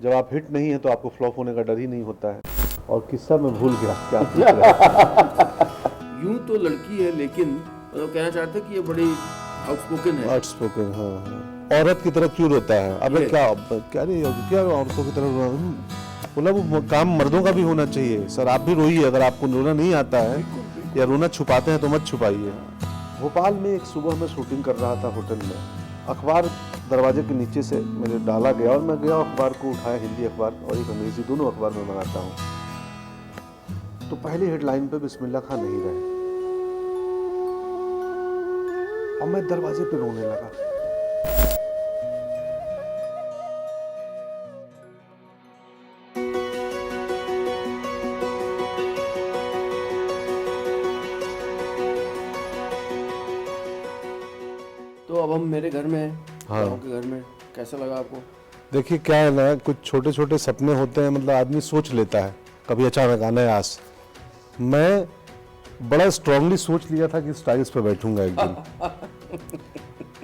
जब आप हिट नहीं है तो आपको फ्लॉप होने का डर ही नहीं होता है। और किस्सा मैं भूल गया क्या पूछ रहे थे। यूं तो लड़की है लेकिन मतलब कहना चाहते हैं कि ये बड़ी आउटस्पोकन है। आउटस्पोकन, हाँ। औरत की तरह क्यों रोता है? अबे क्या क्या औरतों की तरह बोला, वो काम मर्दों का भी होना चाहिए। सर आप भी रोइए, अगर आपको रोना नहीं आता है या रोना छुपाते हैं तो मत छुपाइए। भोपाल में एक सुबह में शूटिंग कर रहा था होटल में, अखबार दरवाजे के नीचे से मेरे डाला गया और मैं गया, अखबार को उठाया, हिंदी अखबार और एक अंग्रेजी, दोनों अखबार में मंगाता हूँ। तो पहली हेडलाइन पे बिस्मिल्लाह खां नहीं रहे और मैं दरवाजे पे रोने लगा। तो अब हम मेरे घर में हैं, हाँ। गाँव के घर में। कैसा लगा आपको? देखिए क्या है ना, कुछ छोटे छोटे सपने होते हैं, मतलब आदमी सोच लेता है कभी अचानक अनायास। मैं बड़ा स्ट्रांगली सोच लिया था कि इस टाइल्स पे बैठूंगा एक दिन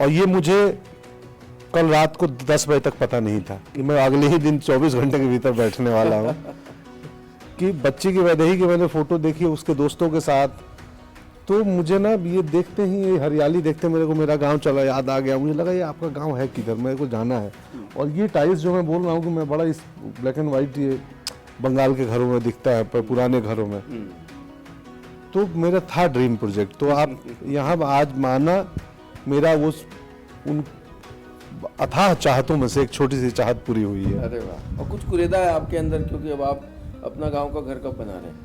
और ये मुझे कल रात को 10 बजे तक पता नहीं था कि मैं अगले ही दिन 24 घंटे के भीतर बैठने वाला हूँ। कि बच्ची की वैदेही की मैंने फोटो देखी उसके दोस्तों के साथ, तो मुझे ना ये देखते ही, ये हरियाली देखते मेरे को मेरा गांव चला याद आ गया। मुझे लगा ये आपका गांव है किधर, मेरे को जाना है। और ये टाइल्स जो मैं बोल रहा हूँ कि मैं बड़ा इस ब्लैक एंड वाइट, ये बंगाल के घरों में दिखता है, पुराने घरों में। तो मेरा था ड्रीम प्रोजेक्ट। तो आप यहाँ आज माना मेरा वो उन अथाह चाहतों में से एक छोटी सी चाहत पूरी हुई है। अरे वाह। और कुछ कुरेदा है आपके अंदर, क्योंकि अब आप अपना गांव का घर कब बना रहे हैं?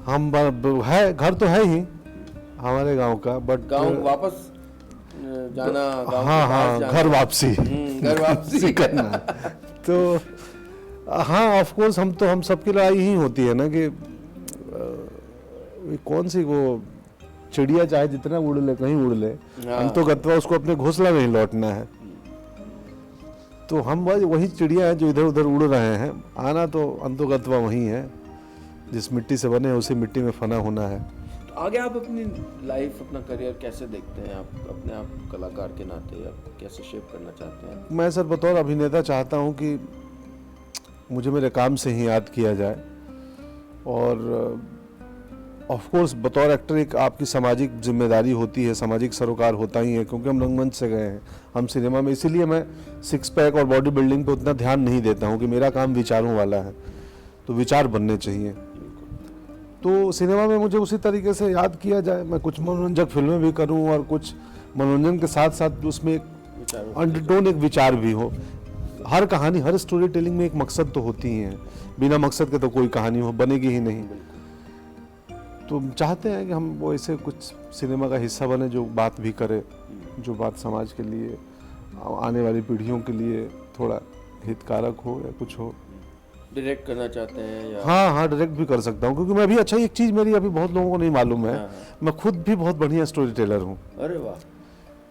हम है, घर तो है ही हमारे गांव का, बट गांव वापस जाना, गांव हाँ के पास हाँ, जाना। घर वापसी घर वापसी करना। तो हाँ, ऑफ कोर्स हम सबकी लड़ाई ही होती है ना कि कौन सी वो चिड़िया चाहे जितना उड़ ले, कहीं उड़ ले, अंतोगत्वा उसको अपने घोंसला में ही लौटना है। तो हम वही चिड़िया है जो इधर उधर उड़ रहे हैं, आना तो अंतोगत्वा वही है, जिस मिट्टी से बने उसी मिट्टी में फना होना है। तो आगे आप अपनी लाइफ, अपना करियर कैसे देखते हैं? आप अपने आप कलाकार के नाते आप कैसे शेप करना चाहते हैं? मैं सर बतौर अभिनेता चाहता हूँ कि मुझे मेरे काम से ही याद किया जाए। और ऑफ कोर्स बतौर एक्टर एक आपकी सामाजिक जिम्मेदारी होती है, सामाजिक सरोकार होता ही है, क्योंकि हम रंगमंच से गए हैं, हम सिनेमा में। इसीलिए मैं सिक्स पैक और बॉडी बिल्डिंग पे उतना ध्यान नहीं देता हूँ कि मेरा काम विचारों वाला है, तो विचार बनने चाहिए। तो सिनेमा में मुझे उसी तरीके से याद किया जाए। मैं कुछ मनोरंजक फिल्में भी करूँ और कुछ मनोरंजन के साथ साथ उसमें एक अंडरटोन, एक विचार भी हो। हर कहानी, हर स्टोरी टेलिंग में एक मकसद तो होती ही है, बिना मकसद के तो कोई कहानी हो बनेगी ही नहीं। तो चाहते हैं कि हम वो ऐसे कुछ सिनेमा का हिस्सा बने जो बात भी करे, जो बात समाज के लिए, आने वाली पीढ़ियों के लिए थोड़ा हितकारक हो या कुछ हो। डायरेक्ट करना चाहते हैं या? हाँ हाँ, डायरेक्ट भी कर सकता हूँ, क्योंकि मैं भी, अच्छा एक चीज़ मेरी अभी बहुत लोगों को नहीं मालूम है, मैं खुद भी बहुत बढ़िया स्टोरी टेलर हूँ। अरे वाह,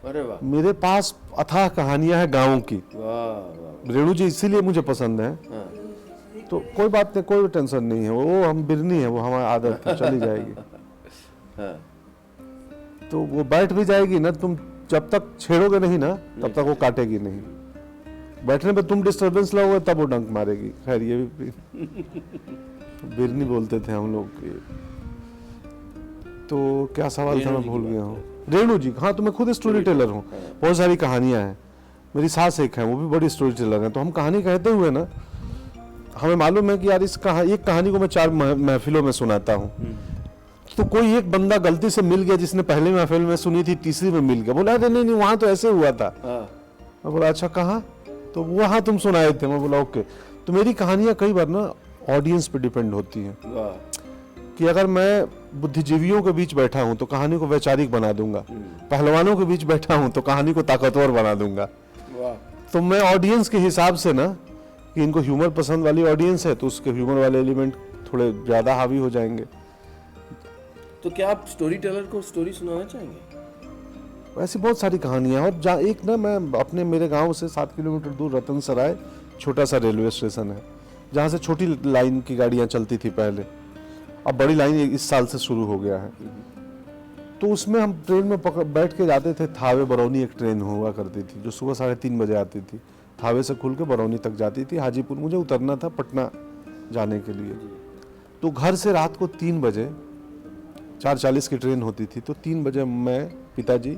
अरे वाह। मेरे पास अथाह कहानियां हैं गाँव की। वाह। रेणु जी इसीलिए मुझे पसंद है। तो कोई बात नहीं, कोई टेंशन नहीं है, वो हम बिरनी है, वो हमारी आदत है, चली जाएगी। तो वो बैठ भी जाएगी ना, तुम जब तक छेड़ोगे नहीं ना तब तक वो काटेगी नहीं। बैठने पे तुम डिस्टरबेंस लाओगे तब वो डंक मारेगी। खैर ये भी बिरनी बोलते थे हम लोग। तो क्या सवाल था, मैं भूल गया हूँ। रेणु जी, हाँ। तो मैं खुद स्टोरी टेलर हूँ, बहुत सारी कहानियां हैं। मेरी सास एक है, वो भी बड़ी स्टोरी टेलर है। तो हम कहानी कहते हुए ना, हमें मालूम है कि यार एक कहानी को मैं 4 महफिलों में सुनाता हूँ। तो कोई एक बंदा गलती से मिल गया जिसने पहले महफिल में सुनी थी, तीसरी में मिल गया, बोला अरे नहीं वहां तो ऐसे हुआ था। मैं बोला अच्छा कहाँ? तो वहां तुम सुनाए थे। मैं बोला ओके। तो मेरी कहानियां कई बार ना ऑडियंस पे डिपेंड होती हैं कि अगर मैं बुद्धिजीवियों के बीच बैठा हूं तो कहानी को वैचारिक बना दूंगा, पहलवानों के बीच बैठा हूं तो कहानी को ताकतवर बना दूंगा। तो मैं ऑडियंस के हिसाब से ना, कि इनको ह्यूमर पसंद वाली ऑडियंस है तो उसके ह्यूमर वाले एलिमेंट थोड़े ज्यादा हावी हो जाएंगे। तो क्या आप स्टोरी टेलर को स्टोरी सुनाना चाहेंगे? ऐसी बहुत सारी कहानियां। और जहाँ एक ना, मैं मेरे गांव से 7 किलोमीटर दूर रतन सराय छोटा सा रेलवे स्टेशन है, जहाँ से छोटी लाइन की गाड़ियां चलती थी पहले, अब बड़ी लाइन इस साल से शुरू हो गया है। तो उसमें हम ट्रेन में बैठ के जाते थे। थावे बरौनी एक ट्रेन हुआ करती थी जो सुबह 3:30 बजे आती थी, थावे से खुल के बरौनी तक जाती थी। हाजीपुर मुझे उतरना था पटना जाने के लिए। तो घर से रात को 3 बजे 4:40 की ट्रेन होती थी, तो 3 बजे मैं, पिताजी,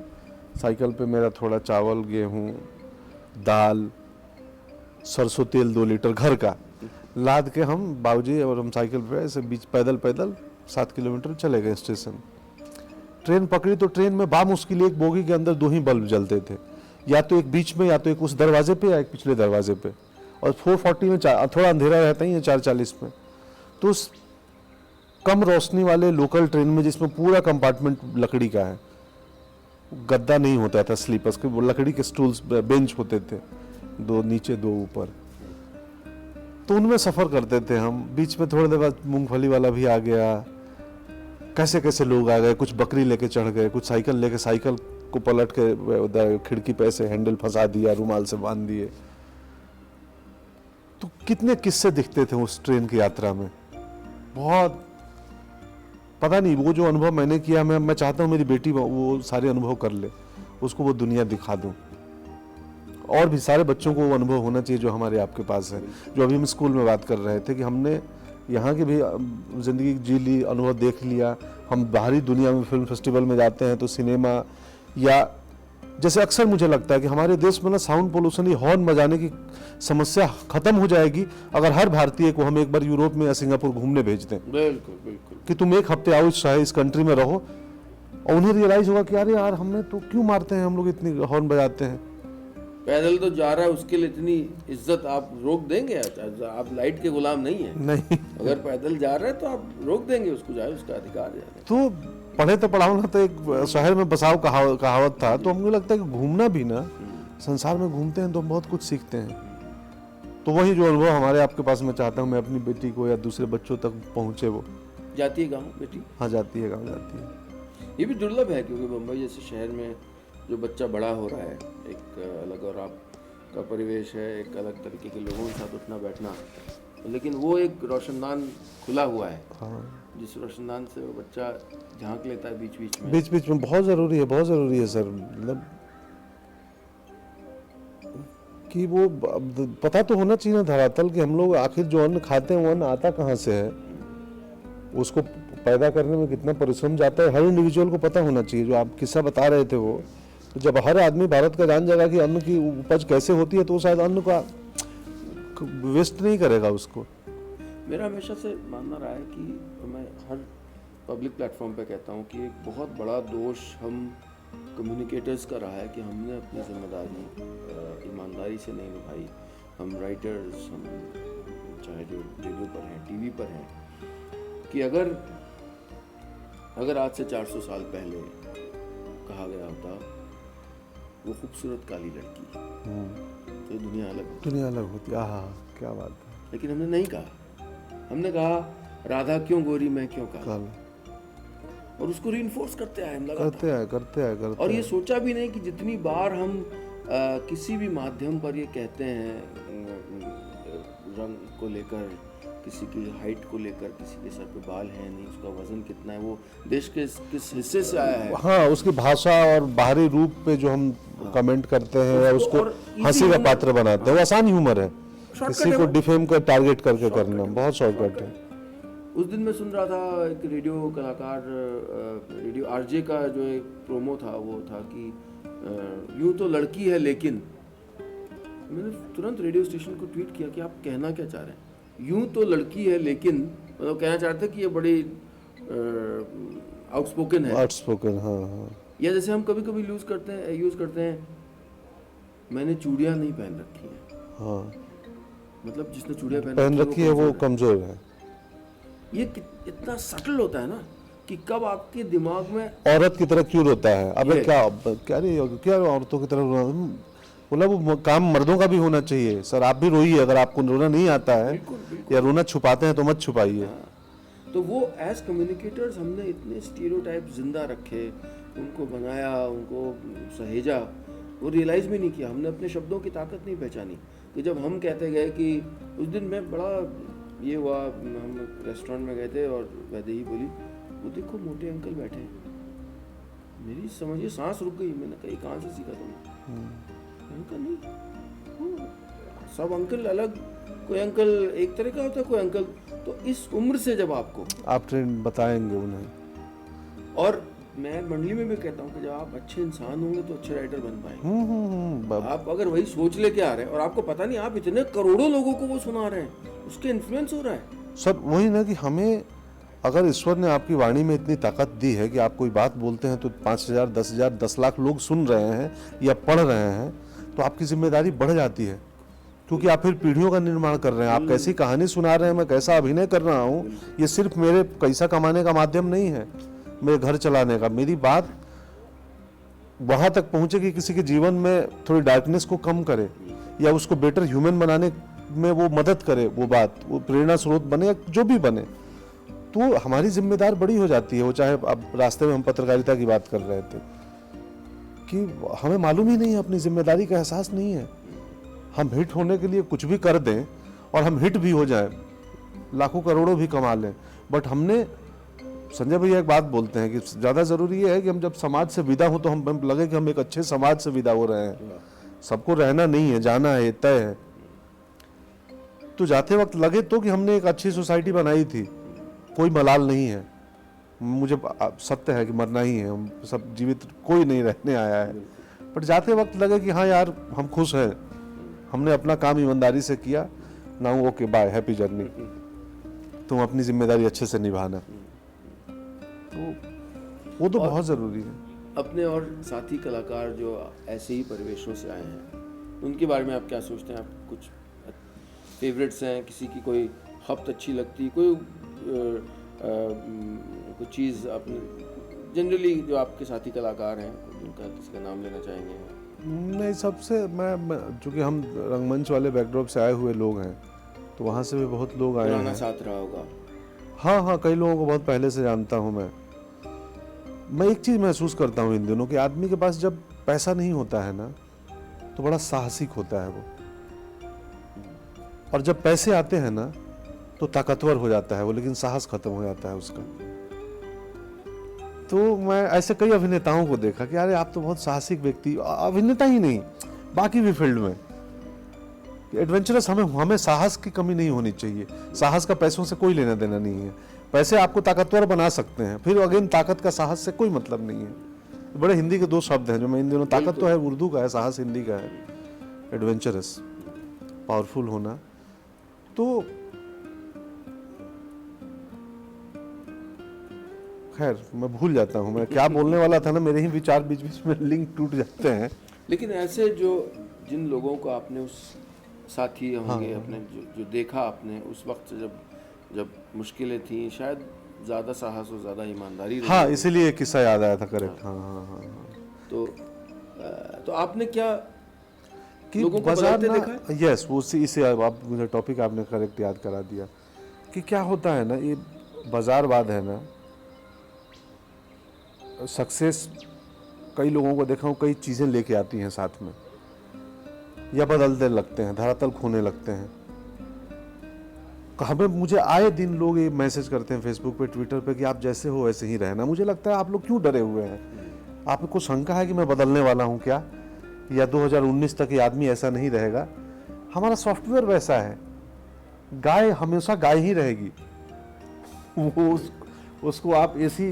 साइकिल पे मेरा थोड़ा चावल, गेहूँ, दाल, सरसों तेल 2 लीटर घर का लाद के हम बाबूजी और हम साइकिल पे ऐसे बीच पैदल 7 किलोमीटर चले गए स्टेशन। ट्रेन पकड़ी तो ट्रेन में बामुश्किल एक बोगी के अंदर 2 ही बल्ब जलते थे, या तो एक बीच में, या तो एक उस दरवाजे पे, या एक पिछले दरवाजे पे। और 4:40 में थोड़ा अंधेरा रहता ही है 4:40 में। तो उस कम रोशनी वाले लोकल ट्रेन में, जिसमें पूरा कंपार्टमेंट लकड़ी का है, गद्दा नहीं होता था स्लीपर्स के, वो लकड़ी के स्टूल्स, बेंच होते थे, 2 नीचे 2 ऊपर, तो उनमें सफ़र करते थे हम। बीच में थोड़ी देर बाद मूंगफली वाला भी आ गया, कैसे कैसे लोग आ गए, कुछ बकरी लेके चढ़ गए, कुछ साइकिल लेके, साइकिल को पलट के उधर खिड़की पे ऐसे हैंडल फंसा दिया, रुमाल से बांध दिए। तो कितने किस्से दिखते थे उस ट्रेन की यात्रा में। बहुत, पता नहीं, वो जो अनुभव मैंने किया, मैं चाहता हूँ मेरी बेटी वो सारे अनुभव कर ले, उसको वो दुनिया दिखा दूँ। और भी सारे बच्चों को वो अनुभव होना चाहिए जो हमारे आपके पास है। जो अभी हम स्कूल में बात कर रहे थे कि हमने यहाँ की भी ज़िंदगी जी ली, अनुभव देख लिया। हम बाहरी दुनिया में फिल्म फेस्टिवल में जाते हैं तो सिनेमा, या जैसे अक्सर मुझे लगता है कि हमारे देश में ना साउंड पोल्यूशन, ये हॉर्न बजाने की समस्या खत्म हो जाएगी अगर हर भारतीय को हम एक बार यूरोप में या सिंगापुर घूमने भेज दें। बिल्कुल बिल्कुल। कि तुम 1 हफ्ते आओ इस कंट्री में रहो, और उन्हें रियलाइज होगा कि अरे यार, हमने तो क्यों मारते हैं हम लोग, इतनी हॉर्न बजाते हैं। पैदल तो जा रहा है, उसके लिए इतनी इज्जत आप रोक देंगे? आप लाइट के गुलाम नहीं है। नहीं, अगर पैदल जा रहा है तो आप रोक देंगे उसको, जाए, उसका अधिकार है। तो पढ़े तो पढ़ाओ ना, तो एक शहर में बसाओ कहावत था। तो हमको लगता है कि घूमना भी ना, संसार में घूमते हैं तो हम बहुत कुछ सीखते हैं। तो वही जो अनुभव हमारे आपके पास, मैं चाहता हूँ मैं अपनी बेटी को या दूसरे बच्चों तक पहुँचे। वो जाती है गाँव बेटी? हाँ, जाती है, गाँव जाती है। ये भी दुर्लभ है, क्योंकि मुंबई जैसे शहर में जो बच्चा बड़ा हो रहा है, एक अलग और आपका परिवेश है, एक अलग तरीके के लोगों के साथ उठना बैठना, लेकिन वो एक रोशनदान खुला हुआ है। हाँ, जिस रोशनदान से वो बच्चा झांक लेता है बीच बीच में। बीच बीच में बहुत ज़रूरी है, बहुत ज़रूरी है सर। मतलब कि वो पता तो होना चाहिए ना धरातल कि हम लोग आखिर जो अन्न खाते हैं वो अन्न आता कहाँ से है, उसको पैदा करने में कितना परिश्रम जाता है, हर इंडिविजुअल को पता होना चाहिए। जो आप किस्सा बता रहे थे वो, तो जब हर आदमी भारत का जान जाएगा कि अन्न की उपज कैसे होती है, तो वो शायद अन्न का वेस्ट नहीं करेगा उसको। मेरा हमेशा से मानना रहा है कि मैं हर पब्लिक प्लेटफॉर्म पे कहता हूँ कि एक बहुत बड़ा दोष हम कम्युनिकेटर्स का रहा है कि हमने अपनी जिम्मेदारी ईमानदारी से नहीं निभाई। हम राइटर्स, हम चाहे जो रेडियो पर हैं, टीवी पर हैं, कि अगर आज से 400 साल पहले कहा गया होता वो खूबसूरत काली लड़की, तो दुनिया अलग होती। आहा, क्या बात है। लेकिन हमने नहीं कहा, हमने कहा राधा क्यों गोरी मैं क्यों काला, और उसको रीइंफोर्स करते आए हम लगातार, करते आए। और ये सोचा भी नहीं कि जितनी बार हम किसी भी माध्यम पर ये कहते हैं, रंग को लेकर, किसी की हाइट को लेकर, किसी के सर पे बाल है नहीं, उसका वजन कितना है, वो देश के किस हिस्से से आया है, हाँ, उसकी भाषा और बाहरी रूप पे जो हम कमेंट करते हैं या उसको हंसी का पात्र बनाते हैं, वो आसान ह्यूमर है। किसी को डिफेम कर टारगेट करके करना बहुत शॉर्टकट है। उस दिन मैं सुन रहा था एक रेडियो कलाकार, रेडियो आरजे का जो एक प्रोमो था, वो था कि यूं तो लड़की है लेकिन, मैंने तुरंत रेडियो स्टेशन को ट्वीट किया कि आप कहना क्या चाह रहे हैं। यूं तो लड़की है लेकिन मतलब कहना चाहते कि ये बड़ी आउटस्पोकन है। हाँ। या जैसे हम कभी कभी यूज करते हैं मैंने चूड़ियां नहीं पहन रखी है। हाँ, मतलब जिसने चूड़ियां पहन रखी है वो कमजोर है। ये इतना सटल होता है ना कि कब आपके दिमाग में औरत की तरह क्यों रोता है। अबे क्या औरतों की तरह बोला, वो काम मर्दों का भी होना चाहिए। सर आप भी रोइए, अगर आपको रोना नहीं आता है बिल्कुल। या रोना छुपाते हैं तो मत छुपाइए। तो वो एज कम्युनिकेटर्स हमने इतने स्टीरियोटाइप जिंदा रखे, उनको बनाया, उनको सहेजा, वो रियलाइज भी नहीं किया। हमने अपने शब्दों की ताकत नहीं पहचानी कि जब हम कहते गए कि उस दिन में बड़ा ये हुआ, हम रेस्टोरेंट में गए थे और वैदेही बोली वो देखो मोटे अंकल बैठे हैं। मेरी समझिए सांस रुक गई। मैंने कहा कहाँ से सीखा तुमने? मैंने कहा नहीं सब अंकल अलग, कोई अंकल एक तरह का होता है, कोई अंकल। तो इस उम्र से जब आपको आप ट्रेंड बताएंगे उन्हें, और मैं मंडली में भी कहता हूँ कि जब आप अच्छे इंसान होंगे तो अच्छे राइटर बन पाएंगे। आप अगर वही सोच लेके आ रहे हैं और आपको पता नहीं आप इतने करोड़ों लोगों को वो सुना रहे हैं, उसके इन्फ्लुएंस हो रहा है। सर वही ना कि हमें, अगर ईश्वर ने आपकी वाणी में इतनी ताकत दी है कि आप कोई बात बोलते हैं तो 5,000, 10,000, 10 लाख लोग सुन रहे हैं या पढ़ रहे हैं, तो आपकी जिम्मेदारी बढ़ जाती है, क्योंकि आप फिर पीढ़ियों का निर्माण कर रहे हैं। आप कैसी कहानी सुना रहे हैं, मैं कैसा अभिनय कर रहा हूँ, ये सिर्फ मेरे पैसा कमाने का माध्यम नहीं है, मेरे घर चलाने का। मेरी बात वहाँ तक पहुँचे कि किसी के जीवन में थोड़ी डार्कनेस को कम करे या उसको बेटर ह्यूमन बनाने में वो मदद करे, वो बात, वो प्रेरणा स्रोत बने या जो भी बने, तो हमारी जिम्मेदार बड़ी हो जाती है। वो चाहे अब रास्ते में हम पत्रकारिता की बात कर रहे थे कि हमें मालूम ही नहीं है, अपनी जिम्मेदारी का एहसास नहीं है। हम हिट होने के लिए कुछ भी कर दें और हम हिट भी हो जाए, लाखों करोड़ों भी कमा लें, बट हमने, संजय भैया एक बात बोलते हैं कि ज़्यादा ज़रूरी ये है कि हम जब समाज से विदा हो तो हम लगे कि हम एक अच्छे समाज से विदा हो रहे हैं। सबको रहना नहीं है, जाना है, तय है। तो जाते वक्त लगे तो कि हमने एक अच्छी सोसाइटी बनाई थी, कोई मलाल नहीं है। मुझे सत्य है कि मरना ही है, हम सब जीवित, कोई नहीं रहने आया है, बट जाते वक्त लगे कि हाँ यार हम खुश हैं, हमने अपना काम ईमानदारी से किया। Now okay bye, happy journey, तुम अपनी जिम्मेदारी अच्छे से निभाना। तो वो तो बहुत ज़रूरी है। अपने और साथी कलाकार जो ऐसे ही परिवेशों से आए हैं, उनके बारे में आप क्या सोचते हैं? आप कुछ फेवरेट्स हैं, किसी की कोई खपत अच्छी लगती, कोई कुछ चीज़ आपने जनरली जो आपके साथी कलाकार हैं उनका किसी का नाम लेना चाहेंगे? नहीं, सबसे मैं चूँकि हम रंगमंच वाले बैकड्रॉप से आए हुए लोग हैं, तो वहाँ से भी बहुत लोग आए हैं। साथ रहा होगा। हाँ, कई लोगों को बहुत पहले से जानता हूँ मैं एक चीज़ महसूस करता हूँ इन दिनों कि आदमी के पास जब पैसा नहीं होता है ना, तो बड़ा साहसिक होता है वो, और जब पैसे आते हैं ना तो ताकतवर हो जाता है वो, लेकिन साहस खत्म हो जाता है उसका। तो मैं ऐसे कई अभिनेताओं को देखा कि अरे आप तो बहुत साहसिक व्यक्ति, अभिनेता ही नहीं बाकी भी फील्ड में एडवेंचरस, हमें साहस की कमी नहीं होनी चाहिए। साहस का पैसों से कोई लेना देना नहीं है, पैसे आपको ताकतवर बना सकते हैं, फिर अगेन ताकत का साहस से कोई मतलब नहीं है। बड़े हिंदी के दो शब्द हैं जो मैं इन दिनों, ताकत तो है उर्दू का है, साहस हिंदी का है, एडवेंचरस, पावरफुल होना। तो खैर मैं भूल जाता हूँ मैं क्या बोलने वाला था ना, मेरे ही विचार बीच बीच में लिंक टूट जाते हैं। लेकिन ऐसे जो जिन लोगों को आपने उस साथी होंगे अपने जो देखा आपने उस वक्त से, जब मुश्किलें थी, शायद ज़्यादा साहस और ज़्यादा ईमानदारी। हाँ, इसीलिए किस्सा याद आया था। करेक्ट। हाँ। तो आपने क्या कि लोगों को बदलते देखा है? यस, वो इसे आप मुझे टॉपिक आपने करेक्ट याद करा दिया कि क्या होता है ना, ये बाजारवाद है ना। सक्सेस कई लोगों को देखा हूँ, कई चीज़ें लेके आती हैं साथ में, या बदलते लगते हैं, धरातल खोने लगते हैं। हमें, मुझे आए दिन लोग ये मैसेज करते हैं फेसबुक पे, ट्विटर पे कि आप जैसे हो वैसे ही रहना। मुझे लगता है आप लोग क्यों डरे हुए हैं? आपको शंका है कि मैं बदलने वाला हूँ क्या, या 2019 तक ये आदमी ऐसा नहीं रहेगा? हमारा सॉफ्टवेयर वैसा है, गाय हमेशा गाय ही रहेगी। वो उसको आप एसी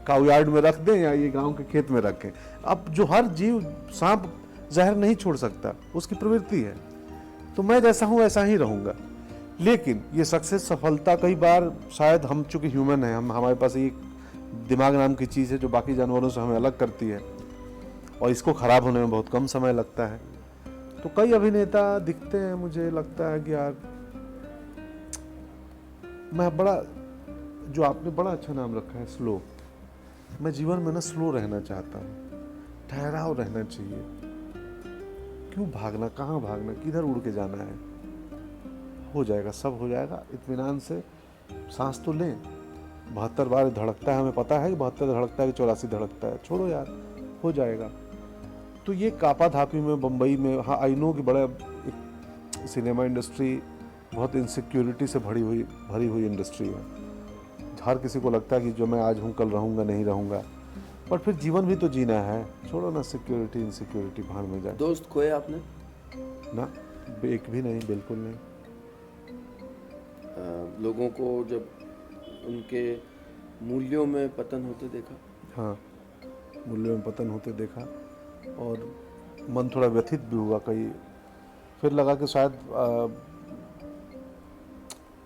काउयार्ड में रख दें या ये गांव के खेत में रखें, अब जो हर जीव, सांप जहर नहीं छोड़ सकता, उसकी प्रवृत्ति है। तो मैं जैसा हूँ वैसा ही रहूँगा। लेकिन ये सक्सेस, सफलता, कई बार शायद हम चूँकि ह्यूमन हैं, हमारे पास एक दिमाग नाम की चीज़ है जो बाकी जानवरों से हमें अलग करती है, और इसको ख़राब होने में बहुत कम समय लगता है। तो कई अभिनेता दिखते हैं, मुझे लगता है कि यार मैं बड़ा, जो आपने बड़ा अच्छा नाम रखा है, स्लो, मैं जीवन में ना स्लो रहना चाहता हूँ, ठहराव रहना चाहिए। क्यों भागना, कहाँ भागना, किधर उड़ के जाना है? हो जाएगा, सब हो जाएगा, इत्मीनान से सांस तो लें। 72 बार धड़कता है, हमें पता है कि 72 धड़कता है कि 84 धड़कता है, छोड़ो यार, हो जाएगा। तो ये कापा धापी में, बम्बई में, हाँ आई नो कि बड़ा सिनेमा इंडस्ट्री बहुत इनसिक्योरिटी से भरी हुई इंडस्ट्री है। हर किसी को लगता है कि जो मैं आज हूँ कल रहूँगा नहीं रहूँगा, पर फिर जीवन भी तो जीना है। छोड़ो ना सिक्योरिटी इनसिक्योरिटी, भाड़ में जाए। दोस्त खोए आपने ना? एक भी नहीं, बिल्कुल नहीं। लोगों को जब उनके मूल्यों में पतन होते देखा। हाँ, मूल्यों में पतन होते देखा और मन थोड़ा व्यथित भी हुआ कई। फिर लगा कि शायद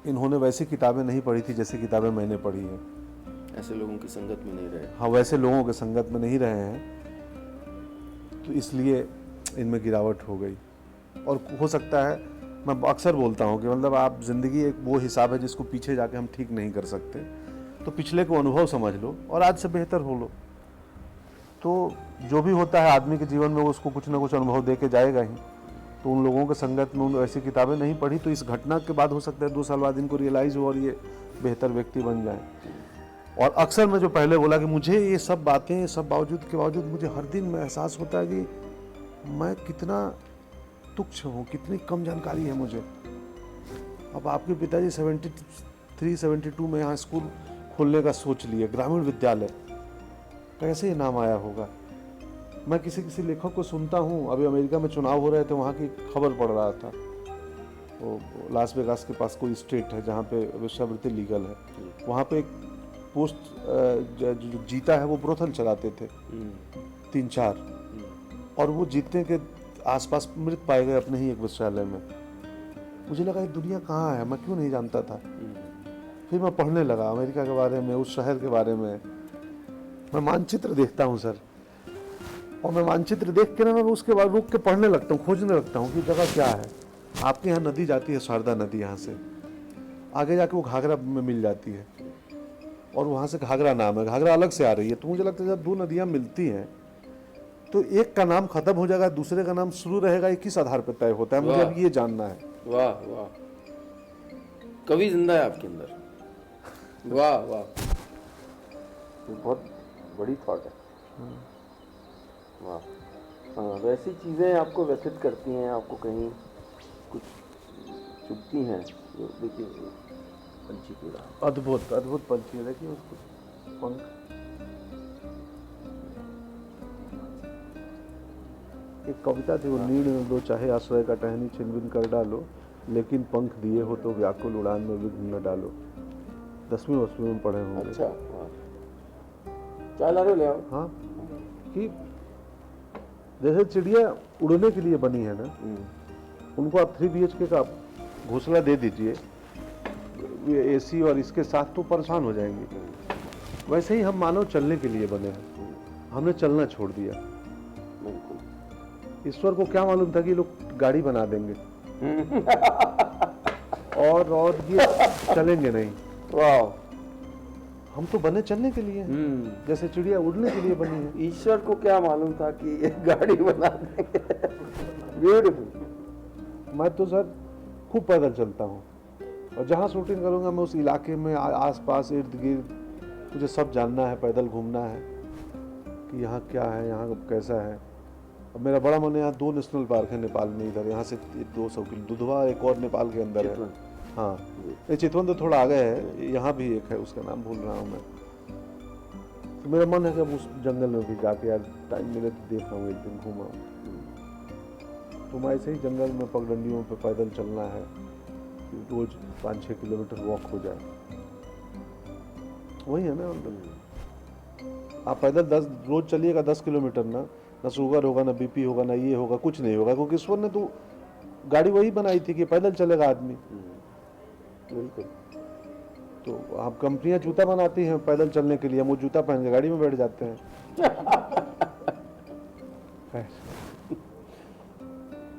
इन्होंने वैसी किताबें नहीं पढ़ी थी जैसी किताबें मैंने पढ़ी हैं। ऐसे लोगों की संगत में नहीं रहे। हाँ, वैसे लोगों के संगत में नहीं रहे हैं, तो इसलिए इनमें गिरावट हो गई। और हो सकता है, मैं अक्सर बोलता हूँ कि मतलब आप ज़िंदगी एक वो हिसाब है जिसको पीछे जाके हम ठीक नहीं कर सकते, तो पिछले को अनुभव समझ लो और आज से बेहतर हो लो। तो जो भी होता है आदमी के जीवन में, उसको कुछ ना कुछ अनुभव दे के जाएगा ही। तो उन लोगों के संगत में उन ऐसी किताबें नहीं पढ़ी, तो इस घटना के बाद हो सकता है 2 साल बाद इनको रियलाइज़ हो और ये बेहतर व्यक्ति बन जाए। और अक्सर मैं जो पहले बोला कि मुझे ये सब बातें, सब बावजूद मुझे हर दिन में एहसास होता है कि मैं कितना तुच्छ हूँ, कितनी कम जानकारी है मुझे। अब आपके पिताजी 73-72 में यहाँ स्कूल खोलने का सोच लिए, ग्रामीण विद्यालय, कैसे ये नाम आया होगा। मैं किसी लेखक को सुनता हूँ, अभी अमेरिका में चुनाव हो रहे थे, वहाँ की खबर पढ़ रहा था। वो लास वेगास के पास कोई स्टेट है जहाँ पे वेश्यावृत्ति लीगल है, वहाँ पे एक पोस्ट जो जीता है वो ब्रोथल चलाते थे 3-4, और वो जीतने के आसपास मृत पाए गए अपने ही एक विश्वविद्यालय में। मुझे लगा ये दुनिया कहाँ है, मैं क्यों नहीं जानता था। फिर मैं पढ़ने लगा अमेरिका के बारे में, उस शहर के बारे में। मैं मानचित्र देखता हूँ सर, और मैं मानचित्र देख के ना मैं उसके बाद रुक के पढ़ने लगता हूँ, खोजने लगता हूँ कि जगह क्या है। आपके यहाँ नदी जाती है, शारदा नदी, यहाँ से आगे जाके वो घाघरा में मिल जाती है, और वहाँ से घाघरा नाम है, घाघरा अलग से आ रही है। तो मुझे लगता है जब 2 नदियाँ मिलती हैं तो एक का नाम खत्म हो जाएगा, दूसरे का नाम शुरू रहेगा, ये किस आधार पर तय होता है, मुझे अब ये जानना है। वाह वाह, कवि जिंदा है आपके अंदर। वाह वाह, बहुत बड़ी थॉट है। वाह। हाँ, वैसी चीज़ें आपको व्यथित करती हैं, आपको कहीं कुछ चुभती हैं। देखिए पंछी पूरा अद्भुत अद्भुत पंछी है, देखिए उसको पंख। एक कविता थी, वो नीड़ न दो चाहे आश्रय का टहनी छिनबिन कर डालो, लेकिन पंख दिए हो तो व्याकुल उड़ान में विघ्न न डालो। 10वीं में पढ़े होंगे। अच्छा, चाय ले आओ। हाँ, कि जैसे चिड़िया उड़ने के लिए बनी है ना, उनको आप 3 BHK का घोंसला दे दीजिए, AC और इसके साथ, तो परेशान हो जाएंगे। वैसे ही हम मानव चलने के लिए बने हैं, हमने चलना छोड़ दिया। ईश्वर को क्या मालूम था कि लोग गाड़ी बना देंगे और ये चलेंगे नहीं। वाह, हम तो बने चलने के लिए, जैसे चिड़िया उड़ने के लिए बनी है। ईश्वर को क्या मालूम था कि ये गाड़ी बना देंगे। ब्यूटीफुल। मैं तो सर खूब पैदल चलता हूँ, और जहाँ शूटिंग करूँगा मैं उस इलाके में आसपास इर्द गिर्द मुझे सब जानना है, पैदल घूमना है कि यहाँ क्या है, यहाँ कैसा है। अब मेरा बड़ा मन है, यहाँ 2 नेशनल पार्क है नेपाल में, इधर यहाँ से 200 किलो, दुधवा एक और नेपाल के अंदर है। हाँ, ये चितवन तो थोड़ा आगे है, यहाँ भी एक है, उसका नाम भूल रहा हूँ मैं। तो मेरा मन है कि अब उस जंगल में भी जाके यार टाइम मिले तो देख आऊँ, एक दिन घूमा। तो मैं ऐसे ही जंगल में पगडंडियों पे पैदल चलना है, रोज 5-6 किलोमीटर वॉक हो जाए। वही है ना, आप पैदल रोज चलिएगा 10 किलोमीटर ना शुगर होगा, ना BP होगा, ना ये होगा, कुछ नहीं होगा, क्योंकि ईश्वर ने तो गाड़ी वही बनाई थी कि पैदल चलेगा आदमी। बिल्कुल। तो आप कंपनियां जूता बनाती हैं पैदल चलने के लिए, हम वो जूता पहन के गाड़ी में बैठ जाते हैं।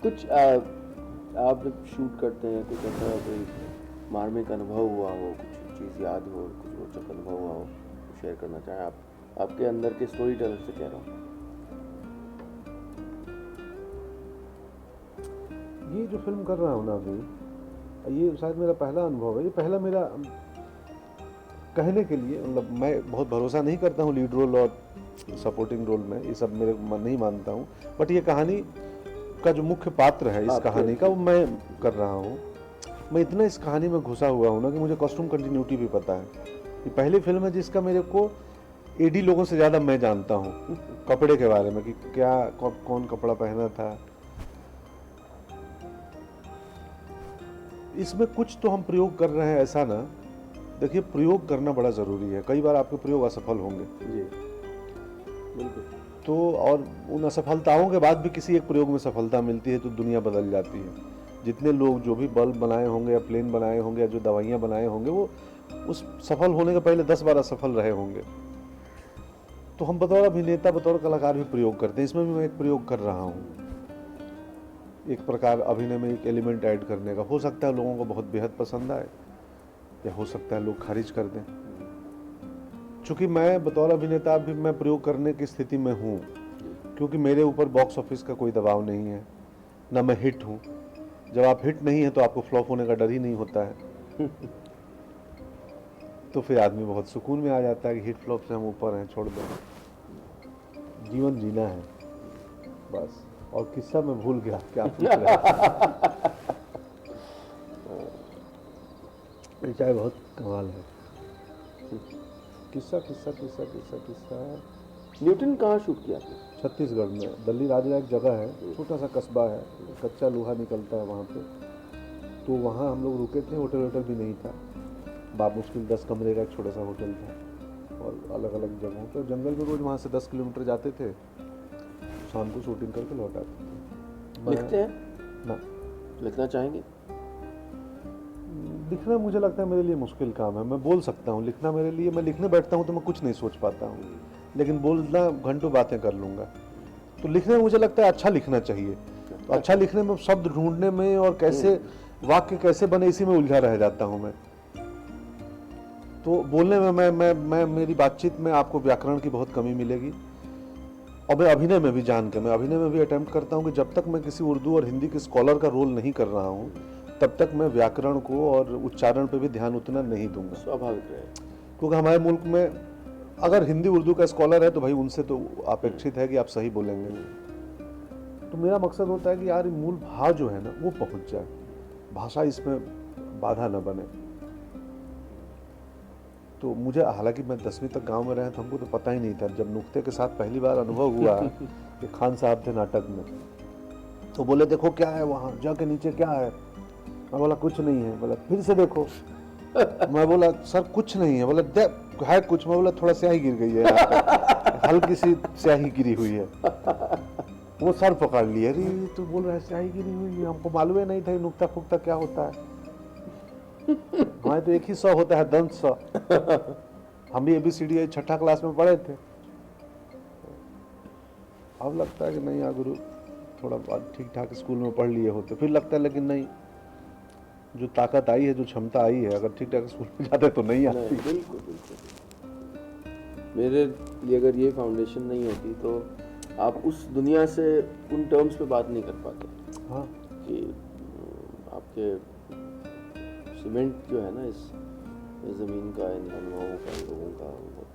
कुछ आप जब शूट करते हैं, कुछ ऐसा कोई मार्मिक अनुभव हुआ हो, कुछ चीज़ याद हो, कुछ रोचक अनुभव हुआ हो, शेयर करना चाहें आप? आपके अंदर के स्टोरी टेलर से कह रहा हूँ। ये जो फिल्म कर रहा हूँ ना अभी, ये शायद मेरा पहला अनुभव है। ये पहला मेरा कहने के लिए, मतलब मैं बहुत भरोसा नहीं करता हूँ लीड रोल और सपोर्टिंग रोल में, ये सब मेरे मन नहीं मानता हूँ। बट ये कहानी का जो मुख्य पात्र है इस कहानी का, वो मैं कर रहा हूँ। मैं इतना इस कहानी में घुसा हुआ हूँ ना कि मुझे कॉस्ट्यूम कंटिन्यूटी भी पता है। ये पहली फिल्म है जिसका मेरे को AD लोगों से ज़्यादा मैं जानता हूँ कपड़े के बारे में, कि क्या कौन कपड़ा पहना था। इसमें कुछ तो हम प्रयोग कर रहे हैं ऐसा ना, देखिए प्रयोग करना बड़ा ज़रूरी है। कई बार आपके प्रयोग असफल होंगे जी बिल्कुल। तो, और उन असफलताओं के बाद भी किसी एक प्रयोग में सफलता मिलती है तो दुनिया बदल जाती है। जितने लोग जो भी बल्ब बनाए होंगे या प्लेन बनाए होंगे या जो दवाइयाँ बनाए होंगे, वो उस सफल होने के पहले 10 बार असफल रहे होंगे। तो हम बतौर अभिनेता, बतौर कलाकार भी प्रयोग करते हैं। इसमें भी मैं एक प्रयोग कर रहा हूँ, एक प्रकार अभिनय में एक एलिमेंट ऐड करने का। हो सकता है लोगों को बहुत बेहद पसंद आए, या हो सकता है लोग खारिज कर दें। चूँकि मैं बतौर अभिनेता भी मैं प्रयोग करने की स्थिति में हूँ, क्योंकि मेरे ऊपर बॉक्स ऑफिस का कोई दबाव नहीं है, ना मैं हिट हूँ। जब आप हिट नहीं है तो आपको फ्लॉप होने का डर ही नहीं होता है। तो फिर आदमी बहुत सुकून में आ जाता है कि हिट फ्लॉप से हम ऊपर हैं, छोड़ दो, जीवन जीना है बस। और किस्सा मैं भूल गया क्या पूछ रहे थे। बहुत कमाल है। किस्सा किस्सा किस्सा किस्सा किस्सा न्यूटन कहाँ शूट किया आपने? छत्तीसगढ़ में दल्ली राजा एक जगह है, छोटा सा कस्बा है, कच्चा लोहा निकलता है वहाँ पे। तो वहाँ हम लोग रुके थे, होटल वोटल भी नहीं था, बामुश्किल 10 कमरे का एक छोटा सा होटल था, और अलग अलग जगहों पर जंगल में रोज वहाँ से 10 किलोमीटर जाते थे, शाम को शूटिंग करके लौट आते थे। लिखते हैं ना, लिखना चाहेंगे? लिखना मुझे लगता है मेरे लिए मुश्किल काम है। मैं बोल सकता हूँ, लिखना मेरे लिए, मैं लिखने बैठता हूँ तो मैं कुछ नहीं सोच पाता हूँ, लेकिन बोलना घंटों बातें कर लूँगा। तो लिखने में मुझे लगता है अच्छा लिखना चाहिए। तो अच्छा लिखने में, शब्द ढूंढने में, और कैसे वाक्य कैसे बने, इसी में उलझा रह जाता हूँ मैं। तो बोलने में मैं मेरी बातचीत में आपको व्याकरण की बहुत कमी मिलेगी। और मैं अभिनय में भी मैं अभिनय में भी अटेम्प्ट करता हूँ कि जब तक मैं किसी उर्दू और हिंदी के स्कॉलर का रोल नहीं कर रहा हूँ, तब तक मैं व्याकरण को और उच्चारण पे भी ध्यान उतना नहीं दूंगा। स्वाभाविक है, क्योंकि हमारे मुल्क में अगर हिंदी उर्दू का स्कॉलर है तो भाई उनसे तो अपेक्षित है कि आप सही बोलेंगे। तो मेरा मकसद होता है कि यार मूल भाव जो है ना वो पहुंच जाए, भाषा इसमें बाधा न बने। तो मुझे, हालांकि मैं 10वीं तक गांव में रहे तो हमको तो पता ही नहीं था। जब नुक्ते के साथ पहली बार अनुभव हुआ कि खान साहब थे नाटक में, तो बोले देखो क्या है वहाँ, जाके नीचे क्या है। मैं बोला कुछ नहीं है। बोला फिर से देखो। मैं बोला सर कुछ नहीं है। बोला देख है कुछ। मैं बोला थोड़ा स्याही गिर गई है यहाँ पे, हल्की सी स्याही गिरी हुई है। वो सर पकड़ लिया, अरे तू बोल रहा है स्याही गिरी हुई है, हमको मालूम ही नहीं था नुक्ता फुक्ता क्या होता है। हमारे तो एक ही 100 होता है, दंत 100। हम भी ABCD 6ठा क्लास में पढ़े थे। अब लगता है कि नहीं यार गुरु, थोड़ा ठीक ठाक स्कूल में पढ़ लिए होते। फिर लगता है लेकिन नहीं, जो ताकत आई है, जो क्षमता आई है, अगर ठीक ठाक स्कूल में जाते तो नहीं आती। बिल्कुल बिल्कुल। मेरे लिए अगर ये फाउंडेशन नहीं होती तो आप उस दुनिया से उन टर्म्स पे बात नहीं कर पाते। हाँ, कि आपके सीमेंट जो है ना इस ज़मीन का, इन अनुभवों का, इन लोगों का बहुत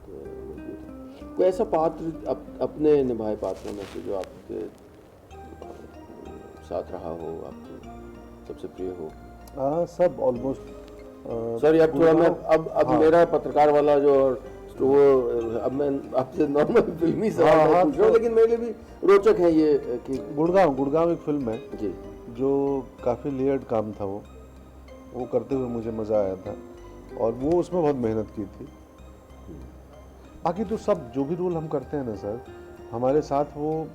मजबूत है। कोई ऐसा पात्र अपने निभाए पात्रों में से जो आपके साथ रहा हो, आपके सबसे प्रिय हो? सब ऑलमोस्ट। सर अब थोड़ा मैं अब हाँ। मेरा पत्रकार वाला जो तो वो अब मैं आपसे नॉर्मल फिल्मी सवाल पूछ रहा हूँ, लेकिन मेरे लिए भी रोचक है ये कि गुड़गांव एक फिल्म है जी, जो काफ़ी लेयर्ड काम था। वो करते हुए मुझे मज़ा आया था, और वो उसमें बहुत मेहनत की थी। बाकी तो सब जो भी रोल हम करते हैं ना सर, हमारे साथ वो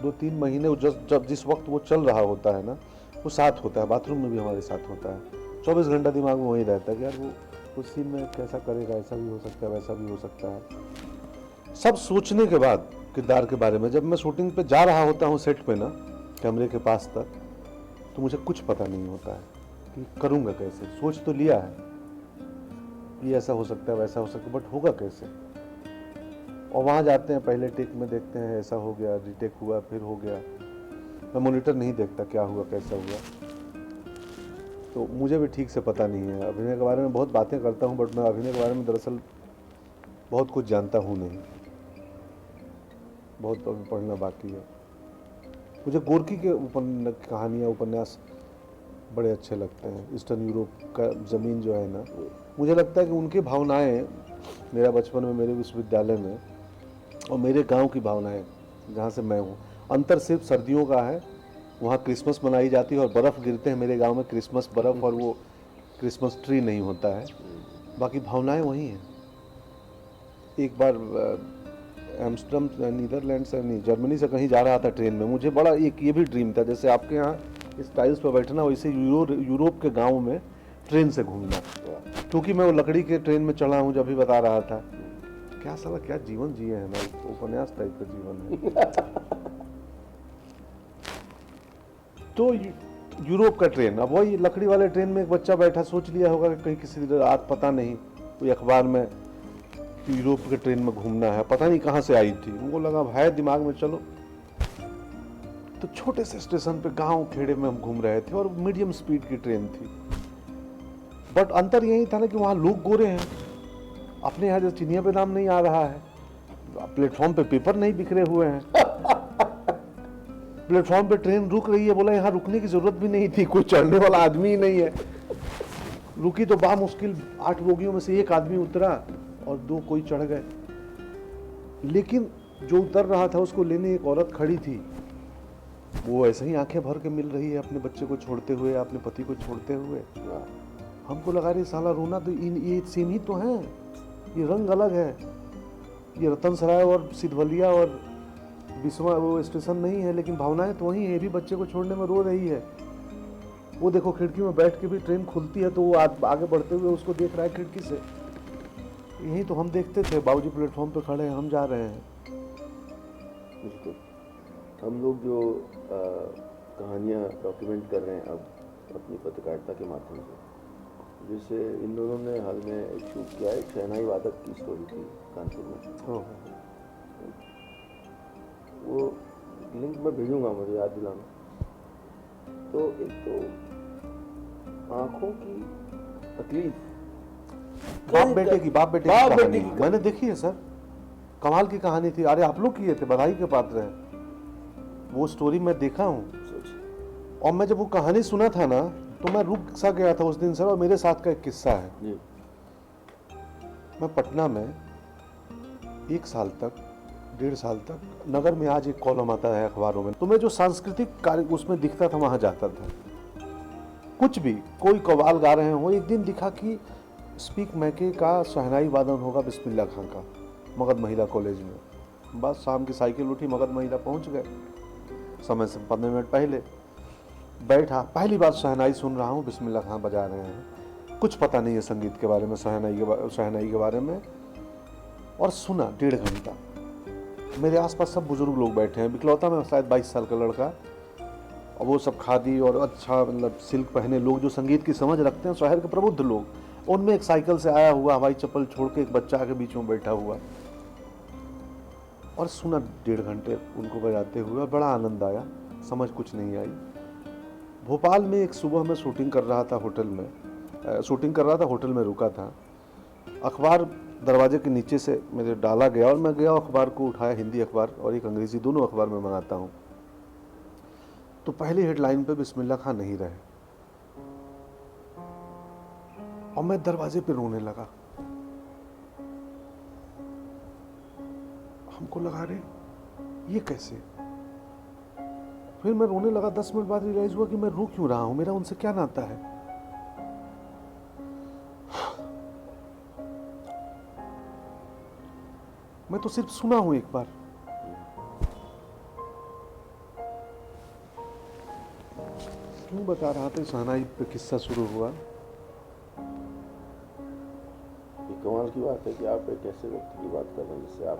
2-3 महीने जब जिस वक्त वो चल रहा होता है ना, वो साथ होता है। बाथरूम में भी हमारे साथ होता है। 24 घंटा दिमाग में वही रहता है कि यार वो उस सीन में कैसा करेगा, ऐसा भी हो सकता है, वैसा भी हो सकता है। सब सोचने के बाद किरदार के बारे में, जब मैं शूटिंग पे जा रहा होता हूँ सेट पे ना, कैमरे के पास तक, तो मुझे कुछ पता नहीं होता है कि करूँगा कैसे। सोच तो लिया है कि ऐसा हो सकता है, वैसा हो सकता है, बट होगा कैसे। और वहाँ जाते हैं, पहले टेक में देखते हैं ऐसा हो गया, रीटेक हुआ, फिर हो गया। मैं मॉनिटर नहीं देखता क्या हुआ कैसा हुआ। तो मुझे भी ठीक से पता नहीं है। अभिनय के बारे में बहुत बातें करता हूँ, बट मैं अभिनय के बारे में दरअसल बहुत कुछ जानता हूँ नहीं। बहुत पढ़ना बाकी है। मुझे गोरकी के कहानियाँ, उपन्यास बड़े अच्छे लगते हैं। ईस्टर्न यूरोप का ज़मीन जो है ना, मुझे लगता है कि उनकी भावनाएं, मेरा बचपन में मेरे विश्वविद्यालय में, और मेरे गांव की भावनाएं जहाँ से मैं हूँ, अंतर सिर्फ सर्दियों का है। वहाँ क्रिसमस मनाई जाती है और बर्फ़ गिरते हैं। मेरे गांव में क्रिसमस बर्फ़ और वो क्रिसमस ट्री नहीं होता है, बाकी भावनाएं वही हैं। एक बार एम्स्टर्डम नीदरलैंड से नहीं, जर्मनी से कहीं जा रहा था ट्रेन में, मुझे बड़ा एक ये भी ड्रीम था, जैसे आपके यहाँ इस टाइल्स पर बैठना, वैसे यूरोप के गाँव में ट्रेन से घूमना। क्योंकि मैं वो लकड़ी के ट्रेन में चढ़ा हूँ, जब भी बता रहा था, क्या साला क्या जीवन जिए हैं ना, उपन्यास टाइप का जीवन है। तो यूरोप का ट्रेन, अब वही लकड़ी वाले ट्रेन में एक बच्चा बैठा, सोच लिया होगा कि कहीं किसी रात पता नहीं कोई अखबार में यूरोप के ट्रेन में घूमना है, पता नहीं कहाँ से आई थी, उनको लगा है दिमाग में, चलो। तो छोटे से स्टेशन पे गांव खेड़े में हम घूम रहे थे और मीडियम स्पीड की ट्रेन थी। बट अंतर यही था ना कि वहाँ लोग गोरे हैं, अपने यहाँ जो चिनिया बादाम नहीं आ रहा है, प्लेटफॉर्म पे पेपर नहीं बिखरे हुए हैं, प्लेटफॉर्म पे ट्रेन रुक रही है, बोला यहाँ रुकने की जरूरत भी नहीं थी, कोई चढ़ने वाला आदमी ही नहीं है। रुकी तो बामुश्किल 8 बोगियों में से एक आदमी उतरा और 2 कोई चढ़ गए। लेकिन जो उतर रहा था उसको लेने एक औरत खड़ी थी, वो ऐसे ही आंखें भर के मिल रही है अपने बच्चे को छोड़ते हुए, अपने पति को छोड़ते हुए। हमको लगा रही साला रोना तो ये सेम ही तो है, ये रंग अलग है, ये रतन सराय और सिद्धवलिया और बिस्वा वो स्टेशन नहीं है, लेकिन भावनाएं तो वही है। ये भी बच्चे को छोड़ने में रो रही है, वो देखो खिड़की में बैठ के भी ट्रेन खुलती है तो वो आगे बढ़ते हुए उसको देख रहा है खिड़की से। यही तो हम देखते थे, बाबूजी प्लेटफॉर्म पे खड़े हैं, हम जा रहे हैं। बिल्कुल, हम लोग जो कहानियाँ डॉक्यूमेंट कर रहे हैं अब अपनी पत्रकारिता के माध्यम से, जैसे इन दोनों ने हाल में एक शूट किया है, एक शहनाई वादक की स्टोरी थी कानपुर में, वो लिंक मैं भेजूंगा, मुझे याद दिलाना। तो एक तो आंखों की तकलीफ, बाप बेटे की कहानी मैंने देखी है सर, कमाल की कहानी थी। अरे आप लोग किए थे, बधाई के पात्र हैं। वो स्टोरी मैं देखा हूँ, और मैं जब वो कहानी सुना था ना तो मैं रुक सा गया था उस दिन सर। और मेरे साथ का एक किस्सा है, मैं पटना में 1 साल तक 1.5 साल तक, नगर में आज एक कॉलम आता है अखबारों में, तो मैं जो सांस्कृतिक कार्य उसमें दिखता था वहां जाता था। कुछ भी, कोई कव्वाल गा रहे हो, एक दिन दिखा कि स्पीक मैके का शहनाई वादन होगा बिस्मिल्लाह खां का, मगध महिला कॉलेज में। बस शाम की साइकिल उठी, मगध महिला पहुंच गए, समय से 15 मिनट पहले बैठा, पहली बार शहनाई सुन रहा हूँ, बिस्मिल्लाह खां बजा रहे हैं, कुछ पता नहीं है संगीत के बारे में, शहनाई के बारे में, और सुना 1.5 घंटा। मेरे आसपास सब बुजुर्ग लोग बैठे हैं, इकलौता में शायद 22 साल का लड़का, और वो सब खादी और अच्छा मतलब सिल्क पहने लोग जो संगीत की समझ रखते हैं, शहर के प्रबुद्ध लोग। उनमें एक साइकिल से आया हुआ हवाई चप्पल छोड़ के एक बच्चा के बीच में बैठा हुआ, और सुना 1.5 घंटे उनको बजाते हुए, और बड़ा आनंद आया, समझ कुछ नहीं आई। भोपाल में एक सुबह में शूटिंग कर रहा था होटल में रुका था, अखबार दरवाजे के नीचे से मेरे डाला गया और मैं गया, अखबार को उठाया, हिंदी अखबार और एक अंग्रेजी, दोनों अखबार में मंगाता हूँ। तो पहली हेडलाइन पे बिस्मिल्लाह खां नहीं रहे, और मैं दरवाजे पे रोने लगा। हमको लगा रे ये कैसे, फिर मैं रोने लगा। 10 मिनट बाद रियलाइज हुआ कि मैं रो क्यों रहा हूं, मेरा उनसे क्या नाता है। मैं तो सिर्फ सुना हूं एक बार। क्यों बता रहा था, शहनाई पे किस्सा शुरू हुआ। ये कमाल की बात है कि आप एक ऐसे व्यक्ति की बात कर रहे हैं जिससे आप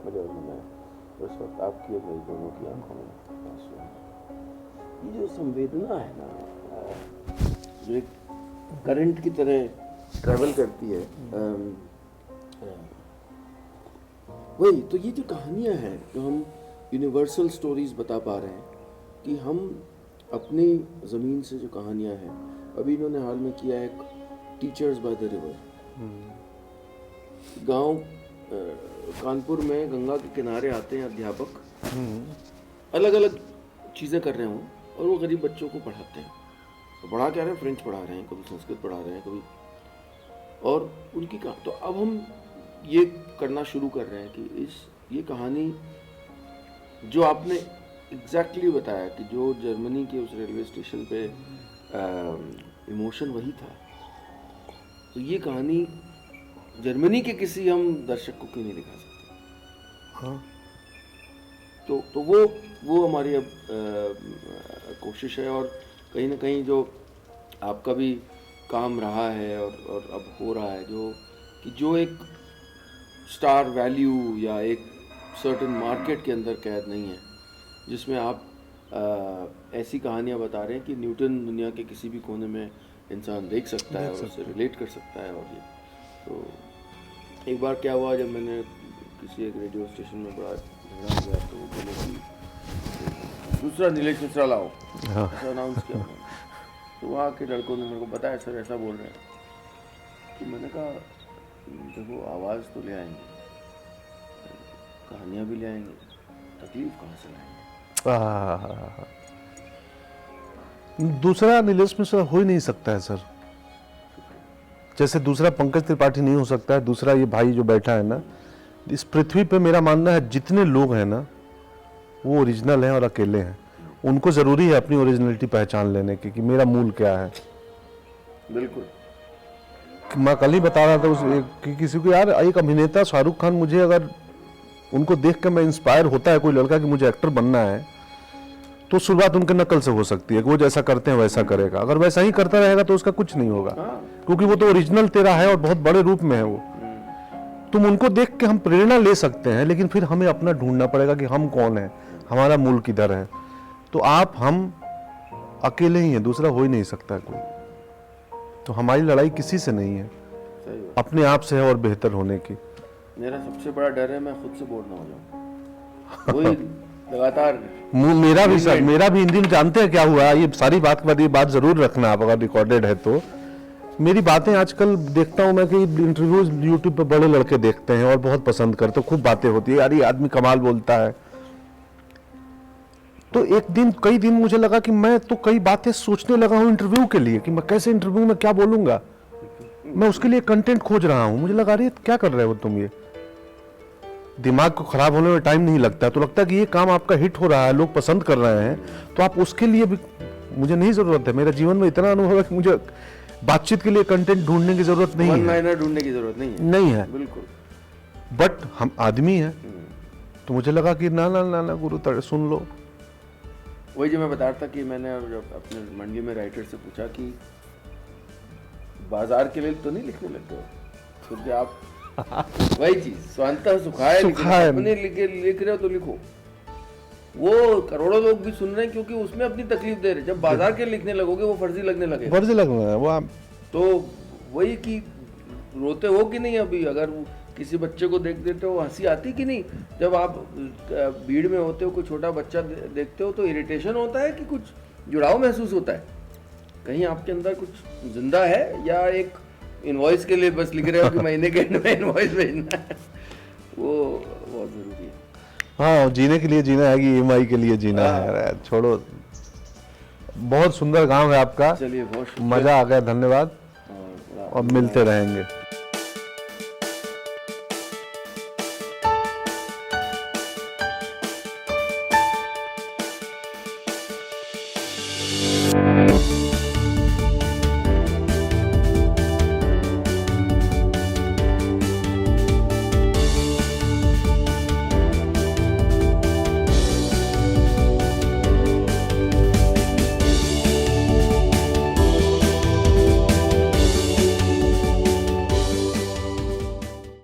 में जब मैं उस वक्त आपकी और मेरी दोनों की आंखों में आंसू हैं। ये जो संवेदना है ना, जो एक करंट की तरह ट्रैवल करती है, वही तो ये जो कहानियाँ हैं जो हम यूनिवर्सल स्टोरीज बता पा रहे हैं कि हम अपनी ज़मीन से जो कहानियाँ हैं, अभी इन्होंने हाल में किया है टीचर्स बाय द रिवर, गांव कानपुर में गंगा के किनारे आते हैं अध्यापक, अलग अलग चीज़ें कर रहे हों, और वो गरीब बच्चों को पढ़ाते हैं। तो पढ़ा क्या रहे हैं, फ्रेंच पढ़ा रहे हैं, कभी संस्कृत पढ़ा रहे हैं, कभी, और उनकी तो अब हम ये करना शुरू कर रहे हैं कि ये कहानी जो आपने एग्जैक्टली बताया कि जो जर्मनी के उस रेलवे स्टेशन पे इमोशन वही था। तो ये कहानी जर्मनी के किसी हम दर्शक को क्यों नहीं दिखा सकते? हाँ, तो वो हमारी अब कोशिश है। और कहीं ना कहीं जो आपका भी काम रहा है और अब हो रहा है, जो एक स्टार वैल्यू या एक सर्टेन मार्केट के अंदर कैद नहीं है, जिसमें आप ऐसी कहानियाँ बता रहे हैं कि न्यूटन दुनिया के किसी भी कोने में इंसान देख सकता है और उससे रिलेट कर सकता है। और ये तो एक बार क्या हुआ, जब मैंने किसी एक रेडियो स्टेशन में बड़ा झगड़ा हो गया, तो वो बोले कि दूसरा नीलेश मिश्रा लाओ, ऐसा अनाउंस किया उन्होंने। तो वहाँ के लड़कों ने मेरे को बताया, सर ऐसा बोल रहे हैं। तो मैंने कहा देखो, आवाज़ तो ले आएंगे, कहानियाँ भी ले आएंगे, तकलीफ कहाँ से लाएंगे? दूसरा नीलेश मिश्रा हो ही नहीं सकता है सर। जैसे दूसरा पंकज त्रिपाठी नहीं हो सकता है, दूसरा ये भाई जो बैठा है ना, इस पृथ्वी पे मेरा मानना है जितने लोग हैं ना वो ओरिजिनल हैं और अकेले हैं। उनको जरूरी है अपनी ओरिजिनलिटी पहचान लेने की कि मेरा मूल क्या है। बिल्कुल। मैं कल ही बता रहा था कि किसी को, यार एक अभिनेता शाहरुख खान, मुझे अगर उनको देख कर मैं इंस्पायर होता है कोई लड़का कि मुझे एक्टर बनना है, तो शुरुआत उनके नकल से हो सकती है कि वो जैसा करते हैं वैसा करेगा। अगर वैसा ही करता रहेगा तो उसका कुछ नहीं होगा, क्योंकि वो तो ओरिजिनल तेरा है और बहुत बड़े रूप में है वो। तुम उनको देख के हम प्रेरणा ले सकते हैं, लेकिन फिर हमें अपना ढूंढना पड़ेगा कि हम कौन है, हमारा मूल किधर है। तो हम अकेले ही हैं, दूसरा हो ही नहीं सकता कोई। तो हमारी लड़ाई किसी से नहीं है, अपने आप से है और बेहतर होने की। मेरा सबसे बड़ा डर है मैं खुद से बोर ना हो जाऊं। वही लगातार मेरा भी इन दिन जानते हैं क्या हुआ, ये सारी बात के बाद ये बात जरूर रखना आप, अगर रिकॉर्डेड है तो। मेरी बातें आजकल देखता हूं मैं कि इंटरव्यूज यूट्यूब पे बड़े लड़के देखते हैं और बहुत पसंद करते हैं, खूब बातें होती है, यार ये आदमी कमाल बोलता है। तो कई दिन मुझे लगा कि मैं तो कई बातें सोचने लगा हूं इंटरव्यू के लिए कि मैं कैसे इंटरव्यू में क्या बोलूंगा। मैं उसके लिए कंटेंट खोज रहा हूं। मुझे लगा अरे क्या कर रहे हो तुम, ये दिमाग को खराब होने में टाइम नहीं लगता। तो लगता है कि ये काम आपका हिट हो रहा है, लोग पसंद कर रहे हैं, तो आप उसके लिए भी, मुझे नहीं जरूरत है। मेरे जीवन में इतना अनुभव है कि मुझे बातचीत के लिए कंटेंट ढूंढने की जरूरत नहीं है, ढूंढने की जरूरत नहीं है बिल्कुल। बट हम आदमी हैं, तो मुझे लगा कि ना गुरु सुन लो। वही जो मैं बता रहा था कि मैंने जब अपने मंडी में राइटर से पूछा कि बाजार के लिए तो नहीं लिखने लगते हो, क्योंकि आप वही चीज स्वांतः सुखाए अपने लिख रहे हो तो लिखो। वो करोड़ों लोग भी सुन रहे हैं क्योंकि उसमें अपनी तकलीफ दे रहे हैं। जब बाजार के लिखने लगोगे वो फर्जी लगने लगेगा, फर्जी लगना है वो आप। तो वही कि रोते हो कि नहीं, अभी अगर किसी बच्चे को देख देते हो हंसी आती कि नहीं, जब आप भीड़ में होते हो कोई छोटा बच्चा देखते हो तो इरिटेशन होता है कि कुछ जुड़ाव महसूस होता है, कहीं आपके अंदर कुछ जिंदा है, या एक इनवॉइस के लिए बस लिख रहे हो कि महीने के एंड में इनवॉइस भेजना है। वो बहुत जरूरी है। हाँ, जीने के लिए जीना है कि EMI के लिए जीना है, छोड़ो। बहुत सुंदर गांव है आपका, चलिए बहुत मजा आ गया, धन्यवाद, और मिलते रहेंगे।